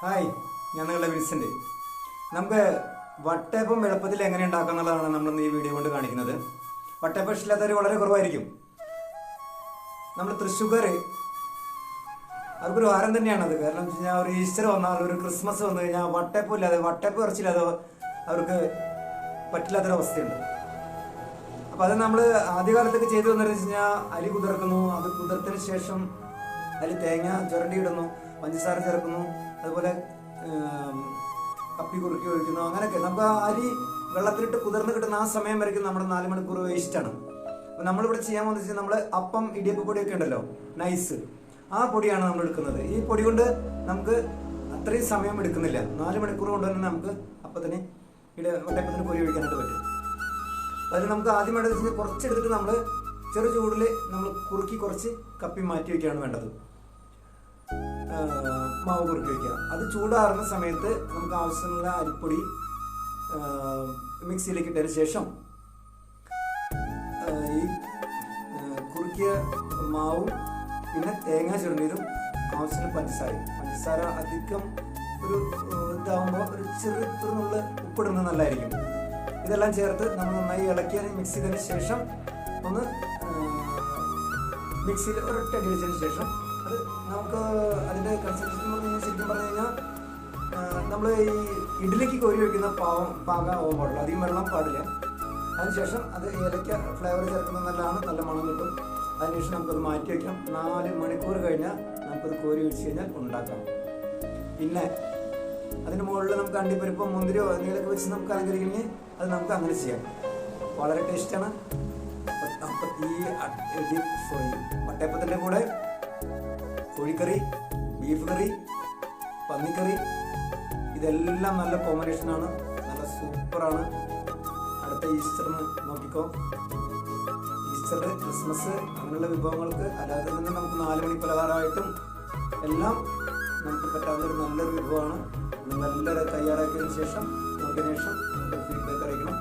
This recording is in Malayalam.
ഹായ്, ഞാൻ നിങ്ങളുടെ വിൻസെന്റ്. നമുക്ക് വട്ടയപ്പം എളുപ്പത്തിൽ എങ്ങനെ ഉണ്ടാക്കാം എന്നുള്ളതാണ് നമ്മൾ ഈ വീഡിയോ കൊണ്ട് കാണിക്കുന്നത്. വട്ടയപ്പം ഇഷ്ടമില്ലാത്തവർ വളരെ കുറവായിരിക്കും. നമ്മൾ തൃശ്ശൂർ അവർക്കൊരു വാരം തന്നെയാണത്. കാരണം എന്ന് വെച്ച് കഴിഞ്ഞാൽ ഒരു ഈസ്റ്റർ വന്നാൽ, ഒരു ക്രിസ്മസ് വന്നു കഴിഞ്ഞാൽ വട്ടയപ്പം ഇല്ലാതെ, വട്ടയപ്പം ഇറച്ചില്ലാതെ അവർക്ക് പറ്റില്ലാത്തൊരവസ്ഥയുണ്ട്. അപ്പോൾ അത് നമ്മൾ ആദ്യകാലത്തൊക്കെ ചെയ്തു വന്നതെന്ന് വെച്ച് കഴിഞ്ഞാൽ അരി കുതിർക്കുന്നു. അത് കുതിർത്തതിന് ശേഷം അതിൽ തേങ്ങ ചുരണ്ടി ഇടുന്നു, പഞ്ചസാര ചേർക്കുന്നു, അതുപോലെ കപ്പി കുറുക്കി ഒഴിക്കുന്നു. അങ്ങനെയൊക്കെ നമുക്ക് അരി വെള്ളത്തിലിട്ട് കുതിർന്ന് കിട്ടുന്ന ആ സമയം വരയ്ക്കും നമ്മുടെ 4 മണിക്കൂർ വേസ്റ്റാണ്. അപ്പോൾ നമ്മളിവിടെ ചെയ്യാൻ പോകുന്നത് വെച്ചാൽ നമ്മൾ അപ്പം ഇടിയപ്പ പൊടിയൊക്കെ ഉണ്ടല്ലോ, നൈസ്, ആ പൊടിയാണ് നമ്മൾ എടുക്കുന്നത്. ഈ പൊടി കൊണ്ട് നമുക്ക് അത്രയും സമയം എടുക്കുന്നില്ല. 4 മണിക്കൂർ കൊണ്ട് തന്നെ നമുക്ക് അപ്പത്തിന് വട്ടയപ്പത്തിന് പൊരി ഒഴിക്കാനായിട്ട് പറ്റും. അതിൽ നമുക്ക് ആദ്യമായിട്ട് വെച്ചാൽ കുറച്ചെടുത്തിട്ട് നമ്മൾ ചെറു ചൂടിൽ നമ്മൾ കുറുക്കി കുറച്ച് കപ്പി മാറ്റി വയ്ക്കുകയാണ് വേണ്ടത്. മാവ് കുറുക്കി വയ്ക്കുക. അത് ചൂടാറുന്ന സമയത്ത് നമുക്ക് ആവശ്യമുള്ള അരിപ്പൊടി മിക്സിയിലേക്ക് ഇട്ടതിന് ശേഷം ഈ കുറുക്കിയ മാവും പിന്നെ തേങ്ങ ചുരണ്ടിയതും ആവശ്യത്തിന് പഞ്ചസാര അധികം ഒരു ഇതാകുമ്പോൾ ഒരു ചെറുനുള്ള ഉപ്പിടുന്നത് നല്ലതായിരിക്കും. ഇതെല്ലാം ചേർത്ത് നമ്മൾ നന്നായി ഇളക്കി മിക്സ് ചെയ്തതിന് ശേഷം ഒന്ന് മിക്സിയിൽ ഒരൊറ്റ അടി വെച്ചതിന് ശേഷം അത് നമുക്ക് അതിൻ്റെ കൺസിസ്റ്റൻസി ശരിക്കും പറഞ്ഞു കഴിഞ്ഞാൽ നമ്മൾ ഈ ഇഡ്ഡലിക്ക് കോരി വയ്ക്കുന്ന പാകമാകാൻ പാടില്ല, അധികം വെള്ളം പാടില്ല. അതിനുശേഷം അത് ഏലക്ക ഫ്ലേവർ ചേർക്കുന്നത് നല്ലതാണ്, നല്ല മണം കിട്ടും. അതിനുശേഷം നമുക്കത് മാറ്റി വയ്ക്കാം. 4 മണിക്കൂർ കഴിഞ്ഞാൽ നമുക്കത് കോരി ഒഴിച്ച് കഴിഞ്ഞാൽ ഉണ്ടാക്കാം. പിന്നെ അതിന് മുകളിൽ നമുക്ക് അണ്ടിപ്പരിപ്പോ മുന്തിരിയോ എന്തെങ്കിലുമൊക്കെ വെച്ച് നമുക്ക് അലങ്കരിക്കണമെങ്കിൽ അത് നമുക്ക് അങ്ങനെ ചെയ്യാം. വളരെ ടേസ്റ്റാണ്. വട്ടയപ്പത്തിൻ്റെ കൂടെ കോഴിക്കറി, ബീഫ് കറി, പന്നിക്കറി, ഇതെല്ലാം നല്ല കോമ്പിനേഷനാണ്, നല്ല സൂപ്പറാണ്. അടുത്ത ഈസ്റ്ററിന് നോക്കിക്കോ. ഈസ്റ്റർ, ക്രിസ്മസ് അങ്ങനെയുള്ള വിഭവങ്ങൾക്ക് അല്ലാതെ തന്നെ നമുക്ക് 4 മണി പലഹാരമായിട്ടും എല്ലാം നമുക്ക് പറ്റാവുന്നൊരു നല്ലൊരു വിഭവമാണ്. നിങ്ങളെല്ലാവരും തയ്യാറാക്കിയതിനു ശേഷം നോക്കിയതിനു ശേഷം നമുക്ക് ഫീഡ്ബാക്ക് അറിയിക്കണം.